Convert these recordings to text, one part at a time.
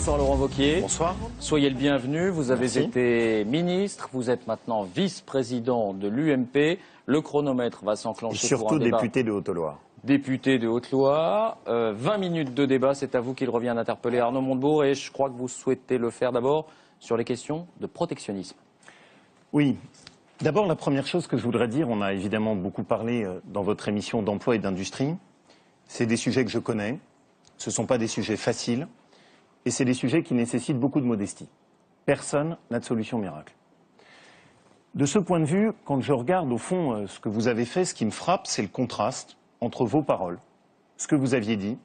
Bonsoir Laurent Wauquiez. Bonsoir. Soyez le bienvenu. Vous avez été ministre, vous êtes maintenant vice-président de l'UMP. Le chronomètre va s'enclencher pour un débat. Surtout député de Haute-Loire. Député de Haute-Loire. 20 minutes de débat, c'est à vous qu'il revient d'interpeller Arnaud Montebourg. Et je crois que vous souhaitez le faire d'abord sur les questions de protectionnisme. Oui. D'abord, la première chose que je voudrais dire, on a évidemment beaucoup parlé dans votre émission d'emploi et d'industrie. C'est des sujets que je connais. Ce ne sont pas des sujets faciles. Et c'est des sujets qui nécessitent beaucoup de modestie. Personne n'a de solution miracle. De ce point de vue, quand je regarde au fond ce que vous avez fait, ce qui me frappe, c'est le contraste entre vos paroles, ce que vous aviez dit,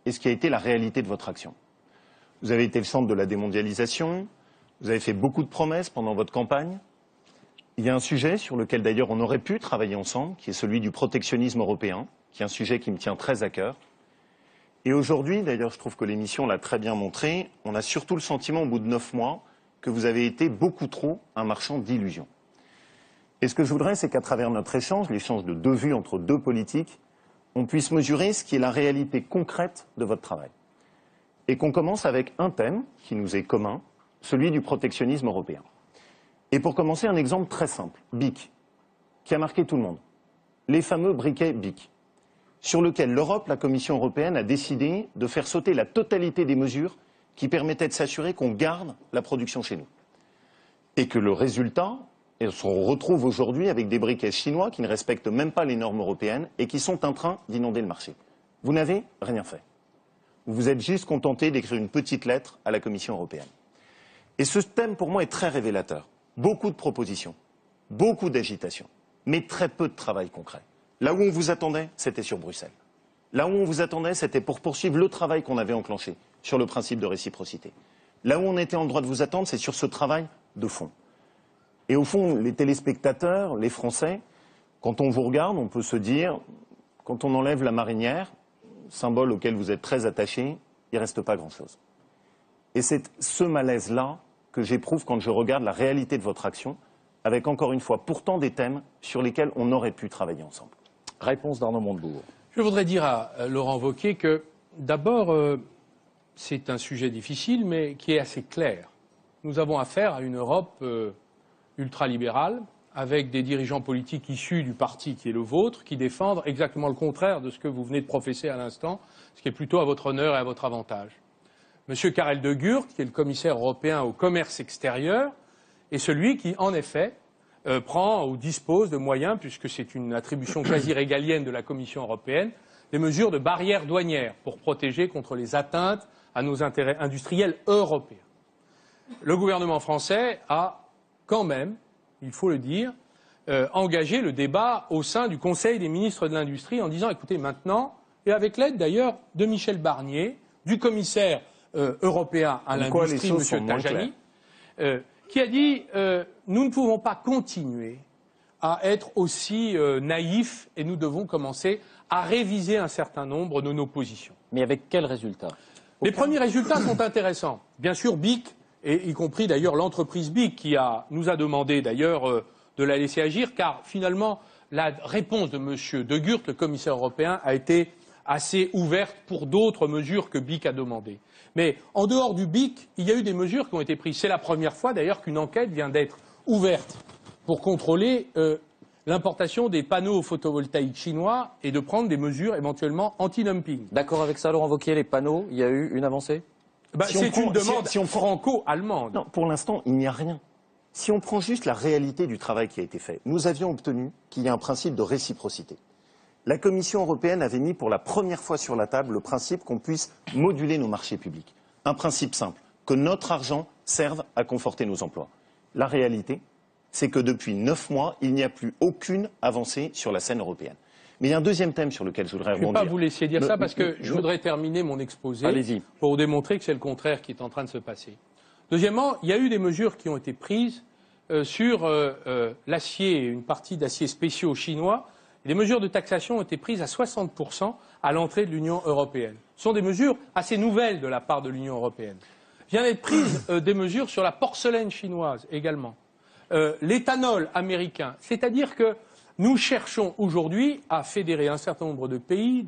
et ce qui a été la réalité de votre action. Vous avez été le centre de la démondialisation, vous avez fait beaucoup de promesses pendant votre campagne. Il y a un sujet sur lequel d'ailleurs on aurait pu travailler ensemble, qui est celui du protectionnisme européen, qui est un sujet qui me tient très à cœur. Et aujourd'hui, d'ailleurs, je trouve que l'émission l'a très bien montré, on a surtout le sentiment, au bout de 9 mois, que vous avez été beaucoup trop un marchand d'illusions. Et ce que je voudrais, c'est qu'à travers notre échange, l'échange de deux vues entre deux politiques, on puisse mesurer ce qui est la réalité concrète de votre travail. Et qu'on commence avec un thème qui nous est commun, celui du protectionnisme européen. Et pour commencer, un exemple très simple, BIC, qui a marqué tout le monde. Les fameux briquets BIC, sur lequel l'Europe, la Commission européenne, a décidé de faire sauter la totalité des mesures qui permettaient de s'assurer qu'on garde la production chez nous. Et que le résultat, on se retrouve aujourd'hui avec des briquets chinois qui ne respectent même pas les normes européennes et qui sont en train d'inonder le marché. Vous n'avez rien fait. Vous vous êtes juste contenté d'écrire une petite lettre à la Commission européenne. Et ce thème, pour moi, est très révélateur. Beaucoup de propositions, beaucoup d'agitation, mais très peu de travail concret. Là où on vous attendait, c'était sur Bruxelles. Là où on vous attendait, c'était pour poursuivre le travail qu'on avait enclenché sur le principe de réciprocité. Là où on était en droit de vous attendre, c'est sur ce travail de fond. Et au fond, les téléspectateurs, les Français, quand on vous regarde, on peut se dire, quand on enlève la marinière, symbole auquel vous êtes très attaché, il ne reste pas grand-chose. Et c'est ce malaise-là que j'éprouve quand je regarde la réalité de votre action, avec encore une fois pourtant des thèmes sur lesquels on aurait pu travailler ensemble. Réponse d'Arnaud Montebourg. Je voudrais dire à Laurent Wauquiez que d'abord, c'est un sujet difficile mais qui est assez clair. Nous avons affaire à une Europe ultralibérale avec des dirigeants politiques issus du parti qui est le vôtre, qui défendent exactement le contraire de ce que vous venez de professer à l'instant, ce qui est plutôt à votre honneur et à votre avantage. Monsieur Karel de Gucht, qui est le commissaire européen au commerce extérieur, est celui qui, en effet, prend ou dispose de moyens, puisque c'est une attribution quasi régalienne de la Commission européenne, des mesures de barrières douanières pour protéger contre les atteintes à nos intérêts industriels européens. Le gouvernement français a quand même, il faut le dire, engagé le débat au sein du Conseil des ministres de l'Industrie en disant, écoutez, maintenant, et avec l'aide d'ailleurs de Michel Barnier, du commissaire européen à l'industrie, M. Tajani, qui a dit nous ne pouvons pas continuer à être aussi naïfs et nous devons commencer à réviser un certain nombre de nos positions. Mais avec quel résultat? Les premiers résultats sont intéressants. Bien sûr, BIC, et y compris d'ailleurs l'entreprise BIC qui nous a demandé d'ailleurs de la laisser agir, car finalement la réponse de M. de Gucht, le commissaire européen, a été assez ouverte pour d'autres mesures que BIC a demandées. Mais en dehors du BIC, il y a eu des mesures qui ont été prises. C'est la première fois d'ailleurs qu'une enquête vient d'être ouverte pour contrôler l'importation des panneaux photovoltaïques chinois et de prendre des mesures éventuellement anti-dumping. D'accord avec ça, Laurent Wauquiez, les panneaux, il y a eu une avancée? C'est une demande franco-allemande. Non, pour l'instant, il n'y a rien. Si on prend juste la réalité du travail qui a été fait, nous avions obtenu qu'il y ait un principe de réciprocité. La Commission européenne avait mis pour la première fois sur la table le principe qu'on puisse moduler nos marchés publics. Un principe simple, que notre argent serve à conforter nos emplois. La réalité, c'est que depuis 9 mois, il n'y a plus aucune avancée sur la scène européenne. Mais il y a un deuxième thème sur lequel je voudrais rebondir. Je ne vais pas vous laisser dire ça parce que je voudrais terminer mon exposé pour vous démontrer que c'est le contraire qui est en train de se passer. Deuxièmement, il y a eu des mesures qui ont été prises sur l'acier, une partie d'acier spéciaux chinois. Les mesures de taxation ont été prises à 60% à l'entrée de l'Union européenne. Ce sont des mesures assez nouvelles de la part de l'Union européenne. Vient d'être prises des mesures sur la porcelaine chinoise également. L'éthanol américain. C'est-à-dire que nous cherchons aujourd'hui à fédérer un certain nombre de pays,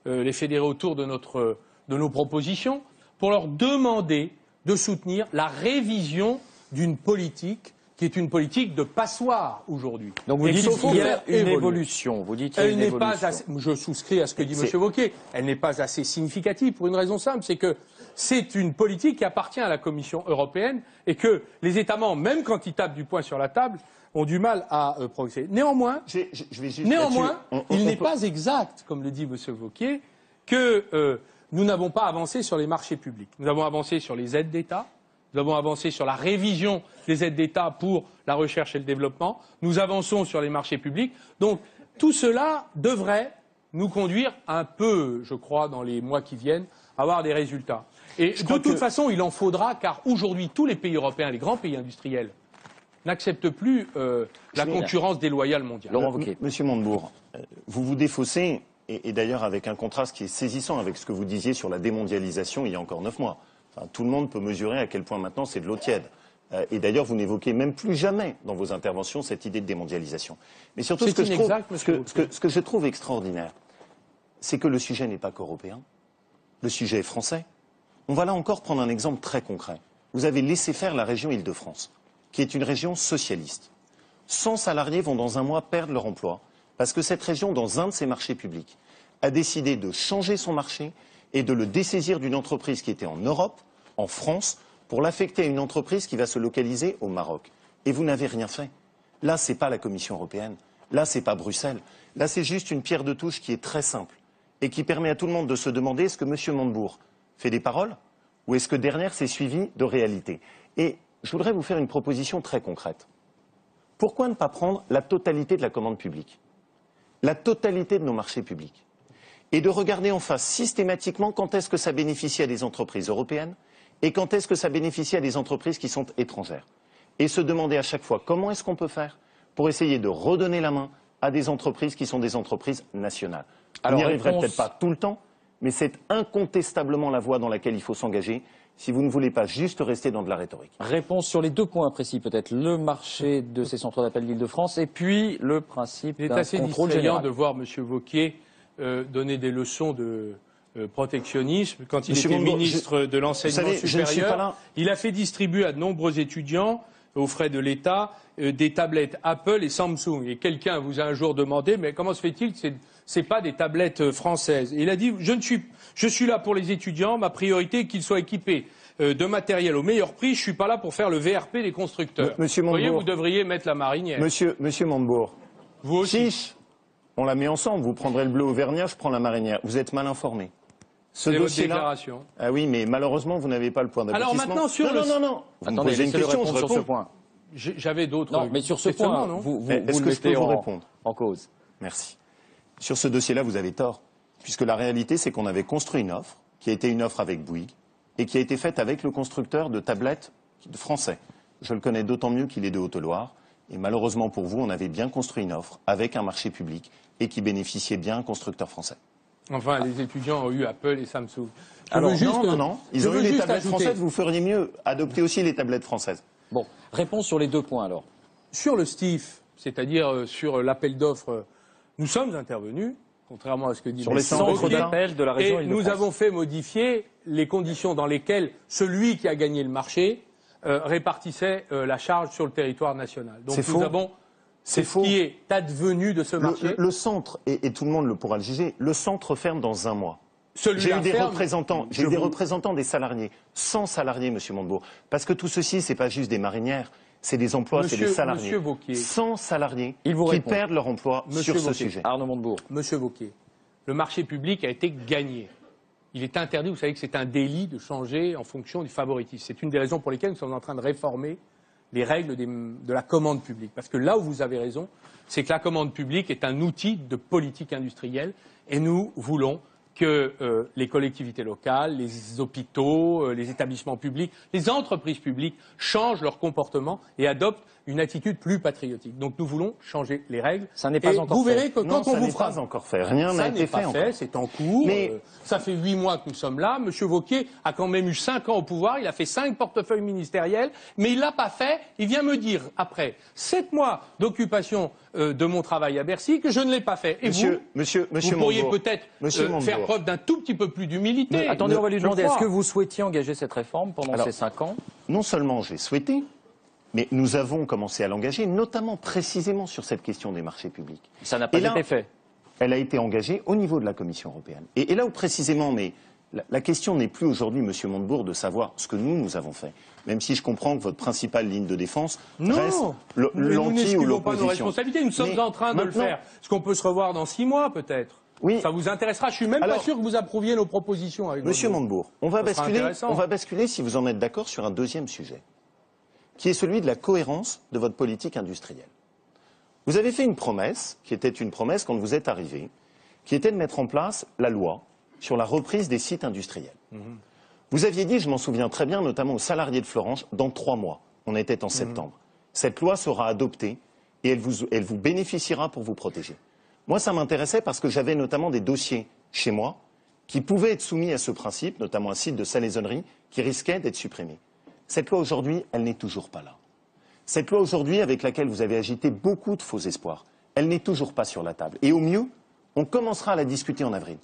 les fédérer autour de nos propositions, pour leur demander de soutenir la révision d'une politique qui est une politique de passoire aujourd'hui. Donc vous Et dites qu'il faut qu'il y a faire une évoluer. évolution. Vous dites qu'il y a Elle une n'est évolution. pas assez, je souscris à ce que dit M. Wauquiez, elle n'est pas assez significative pour une raison simple, c'est que c'est une politique qui appartient à la Commission européenne et que les États membres, même quand ils tapent du poing sur la table, ont du mal à progresser. Néanmoins, Je vais juste Néanmoins, là-dessus. il n'est pas exact, comme le dit M. Wauquiez, que nous n'avons pas avancé sur les marchés publics. Nous avons avancé sur les aides d'État, nous avons avancé sur la révision des aides d'État pour la recherche et le développement, nous avançons sur les marchés publics. Donc tout cela devrait nous conduire un peu, je crois, dans les mois qui viennent, à avoir des résultats. Et de toute façon, il en faudra, car aujourd'hui, tous les pays européens, les grands pays industriels, n'acceptent plus la concurrence déloyale mondiale. Laurent Wauquiez. Monsieur Montebourg, vous vous défaussez, et d'ailleurs avec un contraste qui est saisissant avec ce que vous disiez sur la démondialisation il y a encore 9 mois. Enfin, tout le monde peut mesurer à quel point maintenant c'est de l'eau tiède. Et d'ailleurs, vous n'évoquez même plus jamais dans vos interventions cette idée de démondialisation. Mais surtout, ce que je trouve extraordinaire, c'est que le sujet n'est pas qu'européen. Le sujet est français. On va là encore prendre un exemple très concret. Vous avez laissé faire la région Île-de-France, qui est une région socialiste. 100 salariés vont dans un mois perdre leur emploi parce que cette région, dans un de ses marchés publics, a décidé de changer son marché et de le dessaisir d'une entreprise qui était en Europe, en France, pour l'affecter à une entreprise qui va se localiser au Maroc. Et vous n'avez rien fait. Là, ce n'est pas la Commission européenne. Là, ce n'est pas Bruxelles. Là, c'est juste une pierre de touche qui est très simple et qui permet à tout le monde de se demander est-ce que M. Montebourg fait des paroles ou est-ce que derrière, c'est suivi de réalité. Et je voudrais vous faire une proposition très concrète. Pourquoi ne pas prendre la totalité de la commande publique, la totalité de nos marchés publics, et de regarder en face systématiquement quand est-ce que ça bénéficie à des entreprises européennes et quand est-ce que ça bénéficie à des entreprises qui sont étrangères. Et se demander à chaque fois comment est-ce qu'on peut faire pour essayer de redonner la main à des entreprises qui sont des entreprises nationales. On n'y arriverait peut-être pas tout le temps, mais c'est incontestablement la voie dans laquelle il faut s'engager si vous ne voulez pas juste rester dans de la rhétorique. Réponse sur les deux points précis peut-être. Le marché de ces centres d'appel d'Île-de-France et puis le principe d'un contrôle général. Il est assez distrayant de voir M. Wauquiez donner des leçons de protectionnisme. Quand il était ministre de l'enseignement supérieur, il a fait distribuer à de nombreux étudiants, aux frais de l'État, des tablettes Apple et Samsung. Et quelqu'un vous a un jour demandé, mais comment se fait-il que ce n'est pas des tablettes françaises? Et il a dit, je suis là pour les étudiants, ma priorité est qu'ils soient équipés de matériel au meilleur prix, je ne suis pas là pour faire le VRP des constructeurs. Monsieur Montebourg, vous voyez, vous devriez mettre la marinière. Monsieur Montebourg, vous aussi. Chiche, on la met ensemble, vous prendrez le bleu auvergnat, je prends la marinière. Vous êtes mal informé. C'est votre déclaration. Ah oui, mais malheureusement, vous n'avez pas le point d'aboutissement. Alors maintenant, sur Non. Vous me posez une question, je sur ce réponds. point. J'avais d'autres. Non, mais sur ce point, vous est-ce que je peux vous répondre en cause? Merci. Sur ce dossier-là, vous avez tort. Puisque la réalité, c'est qu'on avait construit une offre, qui a été une offre avec Bouygues, et qui a été faite avec le constructeur de tablettes français. Je le connais d'autant mieux qu'il est de Haute-Loire. Et malheureusement pour vous, on avait bien construit une offre avec un marché public et qui bénéficiait bien à un constructeur français. Enfin, les étudiants ont eu Apple et Samsung. Alors, non. Ils ont eu les tablettes françaises, vous feriez mieux. Adoptez aussi les tablettes françaises. Bon, réponse sur les deux points alors. Sur le STIF, c'est-à-dire sur l'appel d'offres, nous sommes intervenus, contrairement à ce que dit sur les centres d'appel de la région Île-de-France. Et nous avons fait modifier les conditions dans lesquelles celui qui a gagné le marché répartissait la charge sur le territoire national. Donc nous avons ce qui est advenu de ce marché. Le centre, et tout le monde pourra le juger, le centre ferme dans un mois. J'ai eu des représentants des salariés, 100 salariés, M. Montebourg, parce que tout ceci, ce n'est pas juste des marinières, c'est des emplois, c'est des salariés. 100 salariés qui perdent leur emploi sur ce sujet. Arnaud Montebourg. Monsieur Wauquiez, le marché public a été gagné. Il est interdit, vous savez que c'est un délit de changer en fonction du favoritisme. C'est une des raisons pour lesquelles nous sommes en train de réformer les règles de la commande publique. Parce que là où vous avez raison, c'est que la commande publique est un outil de politique industrielle et nous voulons que les collectivités locales, les hôpitaux, les établissements publics, les entreprises publiques changent leur comportement et adoptent une attitude plus patriotique. Donc nous voulons changer les règles. Ça n'est pas encore fait. Vous verrez que quand on vous fera... Ça n'est pas encore fait. Rien n'a été fait encore. C'est en cours. Mais... ça fait 8 mois que nous sommes là. Monsieur Wauquiez a quand même eu 5 ans au pouvoir. Il a fait 5 portefeuilles ministériels. Mais il ne l'a pas fait. Il vient me dire, après 7 mois d'occupation de mon travail à Bercy, que je ne l'ai pas fait. Et vous pourriez peut-être faire preuve d'un tout petit peu plus d'humilité. Attendez, on va lui je demander, crois. est-ce que vous souhaitiez engager cette réforme pendant ces 5 ans? Non seulement j'ai souhaité, mais nous avons commencé à l'engager, notamment précisément sur cette question des marchés publics. Ça n'a pas été fait. Elle a été engagée au niveau de la Commission européenne. Et là où précisément, mais la question n'est plus aujourd'hui, Monsieur Montebourg, de savoir ce que nous avons fait. Même si je comprends que votre principale ligne de défense reste l'anti ou l'opposition. Pas nos responsabilités. Nous sommes en train de le faire. Est-ce qu'on peut se revoir dans 6 mois, peut-être? Oui. Ça vous intéressera. Je suis même pas sûr que vous approuviez nos propositions. Avec Monsieur Montebourg, on va basculer, si vous en êtes d'accord, sur un deuxième sujet, qui est celui de la cohérence de votre politique industrielle. Vous avez fait une promesse, qui était une promesse quand vous êtes arrivé, qui était de mettre en place la loi sur la reprise des sites industriels. Vous aviez dit, je m'en souviens très bien, notamment aux salariés de Florange, dans 3 mois, on était en septembre, cette loi sera adoptée et elle vous bénéficiera pour vous protéger. Moi, ça m'intéressait parce que j'avais notamment des dossiers chez moi qui pouvaient être soumis à ce principe, notamment un site de salaisonnerie qui risquait d'être supprimé. Cette loi aujourd'hui, elle n'est toujours pas là. Cette loi aujourd'hui, avec laquelle vous avez agité beaucoup de faux espoirs, elle n'est toujours pas sur la table. Et au mieux, on commencera à la discuter en avril,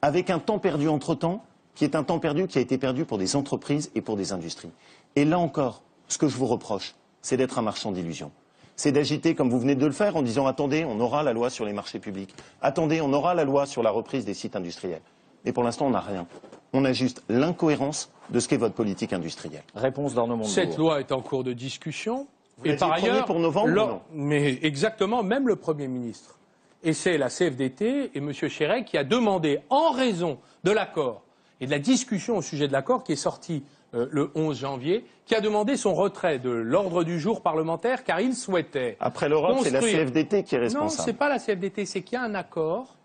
avec un temps perdu entre-temps, qui est un temps perdu qui a été perdu pour des entreprises et pour des industries. Et là encore, ce que je vous reproche, c'est d'être un marchand d'illusions. C'est d'agiter comme vous venez de le faire en disant « Attendez, on aura la loi sur les marchés publics. Attendez, on aura la loi sur la reprise des sites industriels. » Mais pour l'instant, on n'a rien. On a juste l'incohérence de ce qu'est votre politique industrielle. Réponse d'Arnaud Montebourg. Cette loi est en cours de discussion. Et par ailleurs, pour novembre, non. Mais exactement, même le Premier ministre. Et c'est la CFDT et M. Chérec qui a demandé, en raison de l'accord et de la discussion au sujet de l'accord qui est sorti le 11 janvier, qui a demandé son retrait de l'ordre du jour parlementaire car il souhaitait. Après l'Europe, c'est la CFDT qui est responsable. Non, ce n'est pas la CFDT, c'est qu'il y a un accord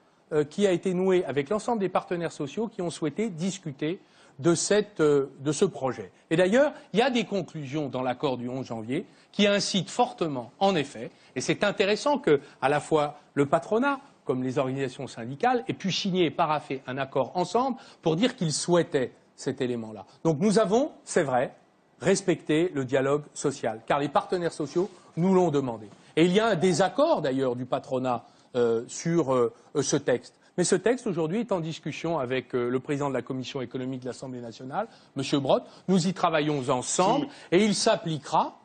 qui a été noué avec l'ensemble des partenaires sociaux qui ont souhaité discuter de ce projet. Et d'ailleurs, il y a des conclusions dans l'accord du 11 janvier qui incitent fortement, en effet, et c'est intéressant que, à la fois le patronat, comme les organisations syndicales, aient pu signer et paraffer un accord ensemble pour dire qu'ils souhaitaient cet élément-là. Donc nous avons, c'est vrai, respecté le dialogue social, car les partenaires sociaux nous l'ont demandé. Et il y a un désaccord, d'ailleurs, du patronat sur ce texte. Mais ce texte, aujourd'hui, est en discussion avec le président de la Commission économique de l'Assemblée nationale, M. Brottes. Nous y travaillons ensemble et il s'appliquera,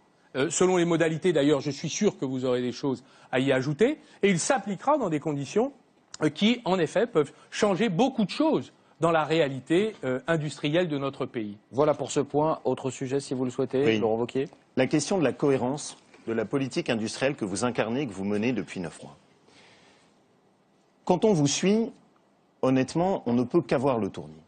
selon les modalités, d'ailleurs, je suis sûr que vous aurez des choses à y ajouter, et il s'appliquera dans des conditions qui, en effet, peuvent changer beaucoup de choses dans la réalité industrielle de notre pays. Voilà pour ce point. Autre sujet, si vous le souhaitez, Laurent Wauquiez. La question de la cohérence de la politique industrielle que vous incarnez, que vous menez depuis 9 mois. Quand on vous suit, honnêtement, on ne peut qu'avoir le tournis.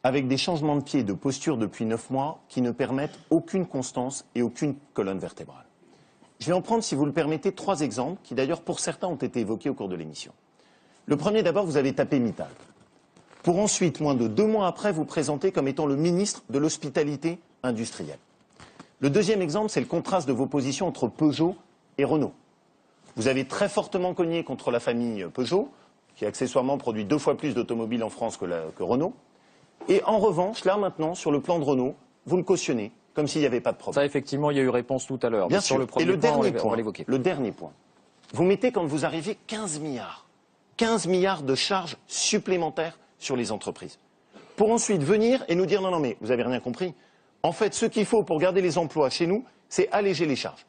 Avec des changements de pied et de posture depuis 9 mois qui ne permettent aucune constance et aucune colonne vertébrale. Je vais en prendre, si vous le permettez, 3 exemples qui, d'ailleurs, pour certains, ont été évoqués au cours de l'émission. Le premier, d'abord, vous avez tapé Mittal. Pour ensuite, moins de 2 mois après, vous présenter comme étant le ministre de l'hospitalité industrielle. Le deuxième exemple, c'est le contraste de vos positions entre Peugeot et Renault. Vous avez très fortement cogné contre la famille Peugeot, qui accessoirement produit 2 fois plus d'automobiles en France que Renault. Et en revanche, là maintenant, sur le plan de Renault, vous le cautionnez, comme s'il n'y avait pas de problème. Ça, effectivement, il y a eu réponse tout à l'heure. Bien sûr. Sur le premier Et point, on va l'évoquer. Le dernier point. Vous mettez, quand vous arrivez, 15 milliards. 15 milliards de charges supplémentaires sur les entreprises. Pour ensuite venir et nous dire, non, mais vous n'avez rien compris. En fait, ce qu'il faut pour garder les emplois chez nous, c'est alléger les charges.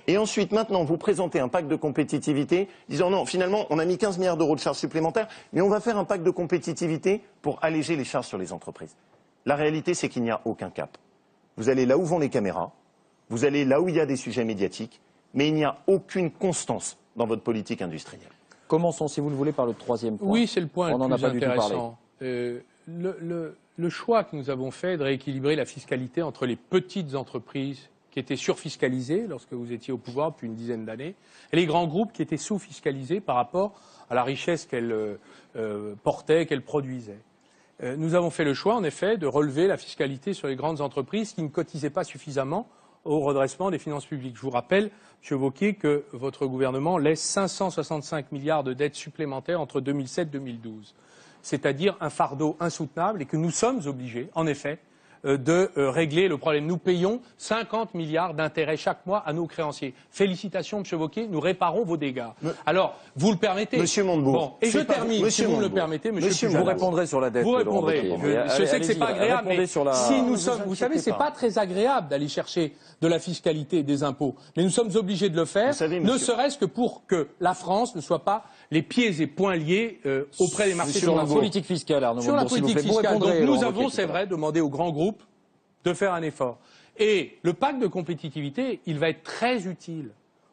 Et ensuite, maintenant, vous présentez un pacte de compétitivité, disant non, finalement, on a mis 15 milliards d'euros de charges supplémentaires, mais on va faire un pacte de compétitivité pour alléger les charges sur les entreprises. La réalité, c'est qu'il n'y a aucun cap. Vous allez là où vont les caméras, vous allez là où il y a des sujets médiatiques, mais il n'y a aucune constance dans votre politique industrielle. Commençons, si vous le voulez, par le troisième point. Oui, c'est le point on le en plus a pas intéressant. Du tout parlé. Le choix que nous avons fait de rééquilibrer la fiscalité entre les petites entreprises qui étaient surfiscalisées lorsque vous étiez au pouvoir depuis une dizaine d'années, et les grands groupes qui étaient sous-fiscalisés par rapport à la richesse qu'elles portaient, qu'elles produisaient. Nous avons fait le choix, en effet, de relever la fiscalité sur les grandes entreprises qui ne cotisaient pas suffisamment au redressement des finances publiques. Je vous rappelle, M. Wauquiez, que votre gouvernement laisse 565 milliards de dettes supplémentaires entre 2007 et 2012. C'est-à-dire un fardeau insoutenable et que nous sommes obligés, en effet, de régler le problème. Nous payons 50 milliards d'intérêts chaque mois à nos créanciers. Félicitations, M. Wauquiez, nous réparons vos dégâts. Alors, vous le permettez? Monsieur Montebourg. Bon, et je termine, si vous me le permettez, Monsieur Vous répondrez sur la dette. Vous répondrez. Je sais que c'est pas agréable, mais si nous sommes, vous savez, c'est pas très agréable d'aller chercher de la fiscalité et des impôts, mais nous sommes obligés de le faire, ne serait-ce que pour que la France ne soit pas les pieds et poings liés auprès des marchés sur la financiers. politique fiscale, Arnaud Sur la Montebourg, s'il vous politique plaît. Vous fiscale, donc répondrez, nous Laurent avons, Wauquiez, c'est vrai, demandé aux grands groupes de faire un effort. Et le pacte de compétitivité, il va être très utile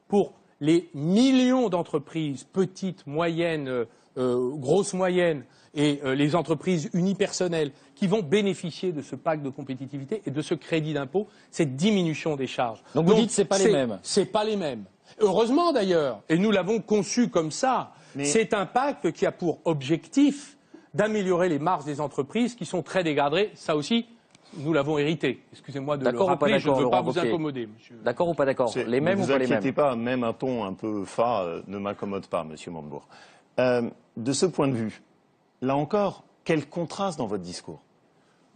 pour les millions d'entreprises, petites, moyennes, grosses moyennes, et les entreprises unipersonnelles qui vont bénéficier de ce pacte de compétitivité et de ce crédit d'impôt, cette diminution des charges. Donc vous dites que ce n'est pas les mêmes. C'est pas les mêmes. Heureusement d'ailleurs, et nous l'avons conçu comme ça, c'est un pacte qui a pour objectif d'améliorer les marges des entreprises qui sont très dégradées. Ça aussi, nous l'avons hérité. Excusez-moi de le rappeler, je ne veux pas vous incommoder, monsieur. D'accord ou pas d'accord? Les mêmes ou pas les mêmes? Ne vous inquiétez pas, même un ton un peu fat ne m'accommode pas, monsieur Montebourg. De ce point de vue, là encore, quel contraste dans votre discours.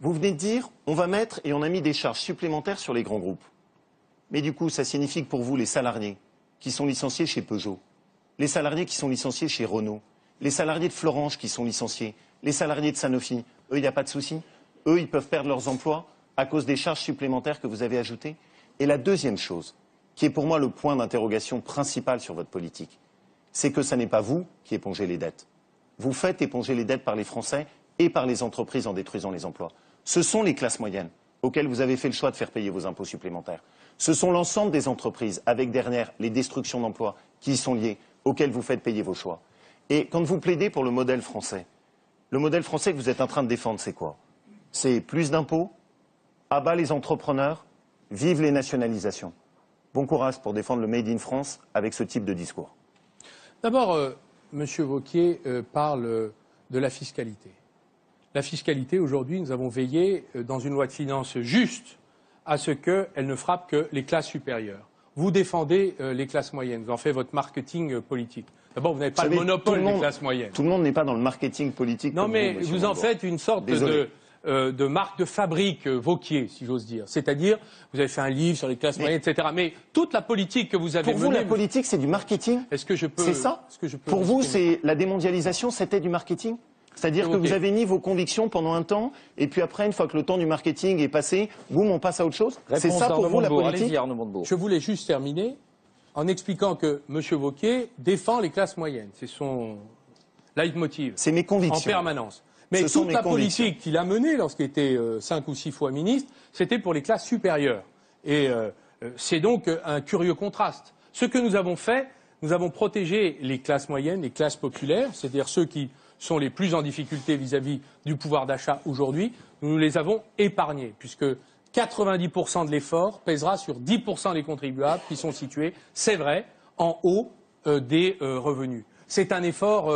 Vous venez de dire, on va mettre et on a mis des charges supplémentaires sur les grands groupes. Mais du coup, ça signifie que pour vous, les salariés qui sont licenciés chez Peugeot, les salariés qui sont licenciés chez Renault, les salariés de Florange qui sont licenciés, les salariés de Sanofi, eux, il n'y a pas de souci. Eux, ils peuvent perdre leurs emplois à cause des charges supplémentaires que vous avez ajoutées. Et la deuxième chose, qui est pour moi le point d'interrogation principal sur votre politique, c'est que ce n'est pas vous qui épongez les dettes. Vous faites éponger les dettes par les Français et par les entreprises en détruisant les emplois. Ce sont les classes moyennes auxquelles vous avez fait le choix de faire payer vos impôts supplémentaires. Ce sont l'ensemble des entreprises, avec derrière les destructions d'emplois qui y sont liées, auxquelles vous faites payer vos choix. Et quand vous plaidez pour le modèle français que vous êtes en train de défendre, c'est quoi? C'est plus d'impôts, à bas les entrepreneurs, vive les nationalisations. Bon courage pour défendre le Made in France avec ce type de discours. D'abord, M. Wauquiez parle de la fiscalité. La fiscalité, aujourd'hui, nous avons veillé dans une loi de finances juste à ce qu'elle ne frappe que les classes supérieures. Vous défendez les classes moyennes, vous en faites votre marketing politique. D'abord, vous n'avez pas le monopole des classes moyennes. Tout le monde n'est pas dans le marketing politique. Non, mais vous en faites une sorte de marque de fabrique Wauquiez, si j'ose dire. C'est-à-dire, vous avez fait un livre sur les classes moyennes, etc. Mais toute la politique que vous avez menée... Pour vous, la politique, c'est du marketing? Est-ce que je peux... C'est ça? Pour vous, c'est la démondialisation, c'était du marketing? C'est-à-dire que vous avez mis vos convictions pendant un temps, et puis après, une fois que le temps du marketing est passé, boum, on passe à autre chose? C'est ça pour vous, la politique? Je voulais juste terminer en expliquant que M. Wauquiez défend les classes moyennes. C'est son leitmotiv. C'est mes convictions. En permanence. Mais toute la politique qu'il a menée lorsqu'il était 5 ou 6 fois ministre, c'était pour les classes supérieures. Et c'est donc un curieux contraste. Ce que nous avons fait, nous avons protégé les classes moyennes, les classes populaires, c'est-à-dire ceux qui sont les plus en difficulté vis-à-vis du pouvoir d'achat aujourd'hui. Nous les avons épargnés, puisque 90% de l'effort pèsera sur 10% des contribuables qui sont situés, c'est vrai, en haut des revenus. C'est un effort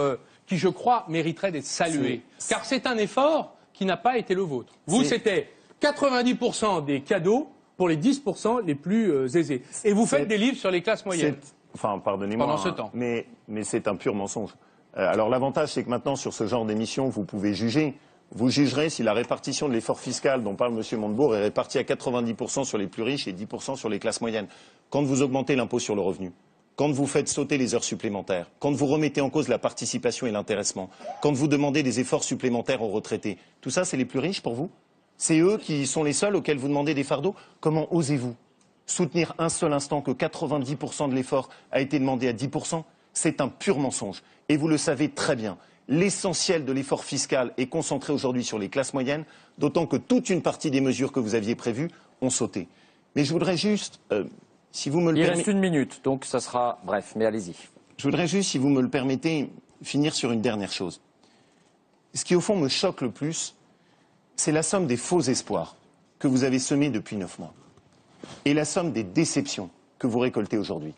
qui, je crois, mériterait d'être salué. Car c'est un effort qui n'a pas été le vôtre. Vous, c'était 90% des cadeaux pour les 10% les plus aisés. Et vous faites des livres sur les classes moyennes. Enfin, pardonnez-moi, pendant ce temps. Mais c'est un pur mensonge. Alors l'avantage, c'est que maintenant, sur ce genre d'émission, vous pouvez juger. Vous jugerez si la répartition de l'effort fiscal dont parle M. Montebourg est répartie à 90% sur les plus riches et 10% sur les classes moyennes. Quand vous augmentez l'impôt sur le revenu, quand vous faites sauter les heures supplémentaires, quand vous remettez en cause la participation et l'intéressement, quand vous demandez des efforts supplémentaires aux retraités, tout ça, c'est les plus riches pour vous? C'est eux qui sont les seuls auxquels vous demandez des fardeaux? Comment osez-vous soutenir un seul instant que 90% de l'effort a été demandé à 10%? C'est un pur mensonge. Et vous le savez très bien. L'essentiel de l'effort fiscal est concentré aujourd'hui sur les classes moyennes, d'autant que toute une partie des mesures que vous aviez prévues ont sauté. Mais je voudrais juste, si vous me le permettez... Il reste 1 minute, donc ça sera bref, mais allez-y. Je voudrais juste, si vous me le permettez, finir sur une dernière chose. Ce qui, au fond, me choque le plus, c'est la somme des faux espoirs que vous avez semés depuis 9 mois et la somme des déceptions que vous récoltez aujourd'hui.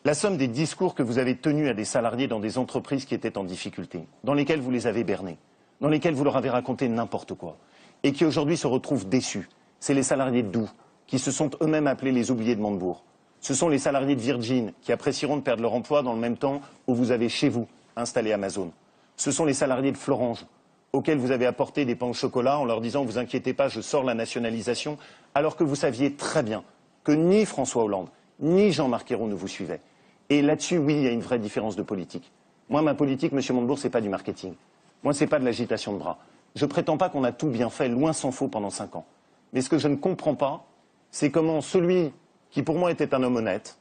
La somme des discours que vous avez tenus à des salariés dans des entreprises qui étaient en difficulté, dans lesquelles vous les avez bernés, dans lesquelles vous leur avez raconté n'importe quoi, et qui aujourd'hui se retrouvent déçus. C'est les salariés de Doux, qui se sont eux-mêmes appelés les oubliés de Montebourg. Ce sont les salariés de Virgin, qui apprécieront de perdre leur emploi dans le même temps où vous avez chez vous installé Amazon. Ce sont les salariés de Florange, auxquels vous avez apporté des pains au chocolat en leur disant « vous inquiétez pas, je sors la nationalisation », alors que vous saviez très bien que ni François Hollande, ni Jean-Marc Ayrault ne vous suivaient. Et là-dessus, oui, il y a une vraie différence de politique. Moi, ma politique, M. Montebourg, ce n'est pas du marketing. Moi, ce n'est pas de l'agitation de bras. Je ne prétends pas qu'on a tout bien fait, loin s'en faut, pendant 5 ans. Mais ce que je ne comprends pas, c'est comment celui qui, pour moi, était un homme honnête,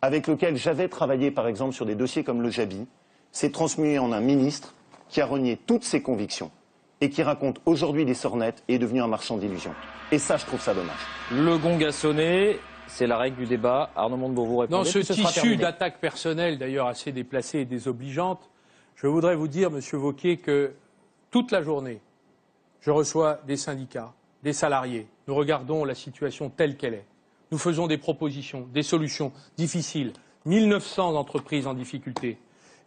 avec lequel j'avais travaillé, par exemple, sur des dossiers comme le Jabi, s'est transmué en un ministre qui a renié toutes ses convictions et qui raconte aujourd'hui des sornettes et est devenu un marchand d'illusions. Et ça, je trouve ça dommage. Le gong a sonné, c'est la règle du débat. Arnaud Montebourg, vous répondez. Dans ce tissu d'attaques personnelles, d'ailleurs assez déplacées et désobligeantes, je voudrais vous dire, Monsieur Wauquiez, que toute la journée, je reçois des syndicats, des salariés. Nous regardons la situation telle qu'elle est. Nous faisons des propositions, des solutions difficiles. 1900 entreprises en difficulté.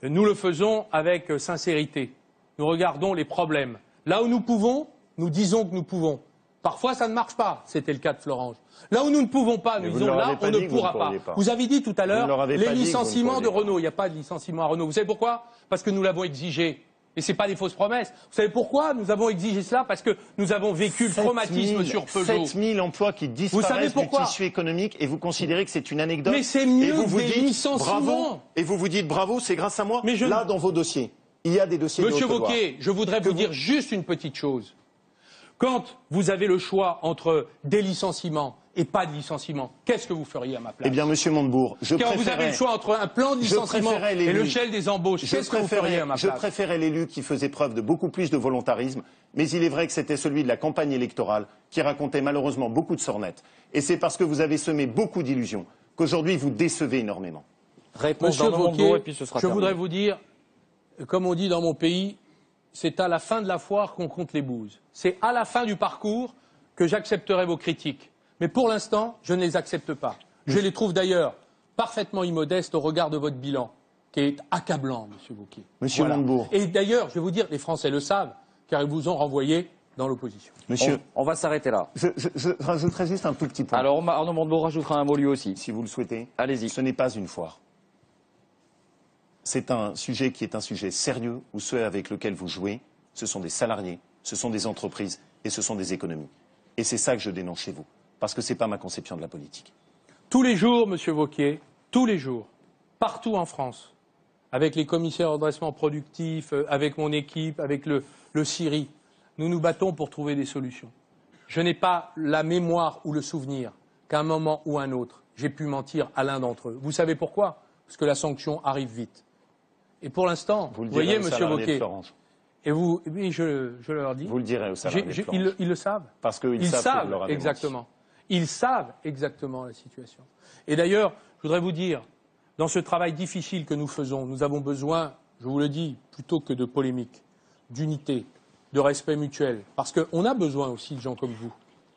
Nous le faisons avec sincérité. Nous regardons les problèmes. Là où nous pouvons, nous disons que nous pouvons. Parfois, ça ne marche pas. C'était le cas de Florange. Là où nous ne pouvons pas, nous disons là, on ne pourra pas. Vous avez dit tout à l'heure, les licenciements de Renault. Il n'y a pas de licenciement à Renault. Vous savez pourquoi? Parce que nous l'avons exigé. Et ce n'est pas des fausses promesses. Vous savez pourquoi nous avons exigé cela? Parce que nous avons vécu le traumatisme sur Peugeot. 7000 emplois qui disparaissent du tissu économique et vous considérez que c'est une anecdote. Mais c'est mieux et vous vous des dites, licenciements. bravo, et vous vous dites bravo, c'est grâce à moi. Mais là, dans vos dossiers, il y a des dossiers Monsieur de haute Wauquiez, je voudrais vous dire juste une petite chose. Quand vous avez le choix entre des licenciements et pas de licenciements, qu'est-ce que vous feriez à ma place? Eh bien, Monsieur Montebourg, Quand vous avez le choix entre un plan de licenciement et le gel des embauches, qu'est-ce que vous feriez à ma place? Je préférais l'élu qui faisait preuve de beaucoup plus de volontarisme, mais il est vrai que c'était celui de la campagne électorale qui racontait malheureusement beaucoup de sornettes. Et c'est parce que vous avez semé beaucoup d'illusions qu'aujourd'hui vous décevez énormément. Réponse Monsieur d'Arnaud Montebourg, Wauquiez, et puis ce sera je terminé. voudrais vous dire, comme on dit dans mon pays, c'est à la fin de la foire qu'on compte les bouses. C'est à la fin du parcours que j'accepterai vos critiques. Mais pour l'instant, je ne les accepte pas. Je les trouve d'ailleurs parfaitement immodestes au regard de votre bilan, qui est accablant, Monsieur Wauquiez. Monsieur Montebourg. Et d'ailleurs, je vais vous dire, les Français le savent, car ils vous ont renvoyé dans l'opposition. Monsieur, On va s'arrêter là. je rajouterai juste un tout petit point. Alors Arnaud Montebourg rajoutera un mot lui aussi. Si vous le souhaitez. Allez-y. Ce n'est pas une foire. C'est un sujet qui est un sujet sérieux, où ceux avec lesquels vous jouez, ce sont des salariés, ce sont des entreprises et ce sont des économies. Et c'est ça que je dénonce chez vous, parce que ce n'est pas ma conception de la politique. Tous les jours, Monsieur Wauquiez, tous les jours, partout en France, avec les commissaires au redressement productif, avec mon équipe, avec le CIRI, nous nous battons pour trouver des solutions. Je n'ai pas la mémoire ou le souvenir qu'à un moment ou un autre, j'ai pu mentir à l'un d'entre eux. Vous savez pourquoi? Parce que la sanction arrive vite. Et pour l'instant, vous voyez, Monsieur Wauquiez, et vous, oui, je leur dis. Vous le direz aux salariés de Florange. Ils le savent. Parce qu'ils savent que vous leur avez exactement. Ils savent exactement la situation. Et d'ailleurs, je voudrais vous dire, dans ce travail difficile que nous faisons, nous avons besoin, je vous le dis, plutôt que de polémique, d'unité, de respect mutuel. Parce qu'on a besoin aussi de gens comme vous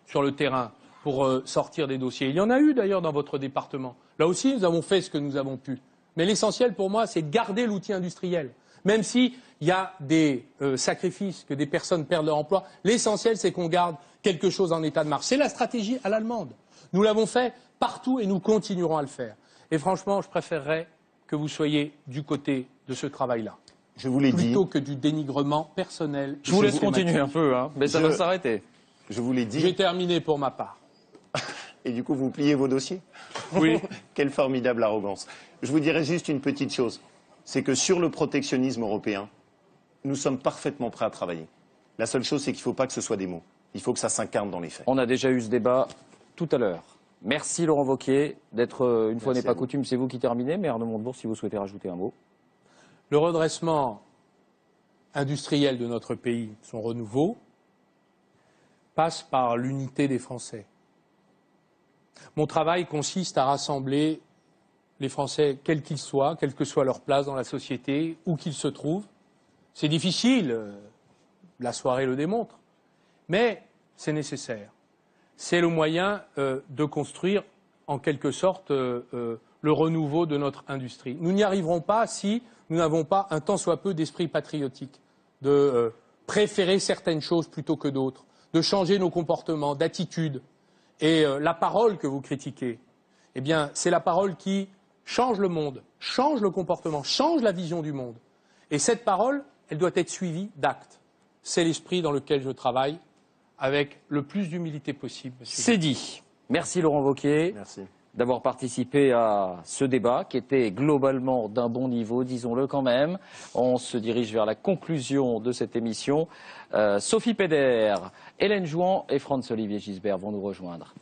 sur le terrain pour sortir des dossiers. Il y en a eu d'ailleurs dans votre département. Là aussi, nous avons fait ce que nous avons pu. Mais l'essentiel pour moi, c'est de garder l'outil industriel. Même s'il y a des sacrifices, que des personnes perdent leur emploi, l'essentiel, c'est qu'on garde quelque chose en état de marche. C'est la stratégie à l'allemande. Nous l'avons fait partout et nous continuerons à le faire. Et franchement, je préférerais que vous soyez du côté de ce travail-là. Je vous l'ai dit. Plutôt que du dénigrement personnel. Je vous laisse continuer un peu, hein, mais ça va s'arrêter. Je vous l'ai dit. J'ai terminé pour ma part. Et du coup, vous pliez vos dossiers? Oui. Quelle formidable arrogance. Je vous dirais juste une petite chose. C'est que sur le protectionnisme européen, nous sommes parfaitement prêts à travailler. La seule chose, c'est qu'il ne faut pas que ce soit des mots. Il faut que ça s'incarne dans les faits. On a déjà eu ce débat tout à l'heure. Merci Laurent Wauquiez d'être, une fois n'est pas coutume, c'est vous qui terminez, mais Arnaud Montebourg, si vous souhaitez rajouter un mot. Le redressement industriel de notre pays, son renouveau, passe par l'unité des Français. Mon travail consiste à rassembler les Français, quels qu'ils soient, quelle que soit leur place dans la société, où qu'ils se trouvent. C'est difficile, la soirée le démontre, mais c'est nécessaire. C'est le moyen de construire, en quelque sorte, le renouveau de notre industrie. Nous n'y arriverons pas si nous n'avons pas un tant soit peu d'esprit patriotique, de préférer certaines choses plutôt que d'autres, de changer nos comportements, d'attitude. Et la parole que vous critiquez, eh bien, c'est la parole qui change le monde, change le comportement, change la vision du monde. Et cette parole, elle doit être suivie d'actes. c'est l'esprit dans lequel je travaille, avec le plus d'humilité possible. C'est dit. Merci Laurent Wauquiez. Merci. D'avoir participé à ce débat qui était globalement d'un bon niveau, disons-le quand même. On se dirige vers la conclusion de cette émission. Sophie Pédère, Hélène Jouan et Franz-Olivier Gisbert vont nous rejoindre. Merci.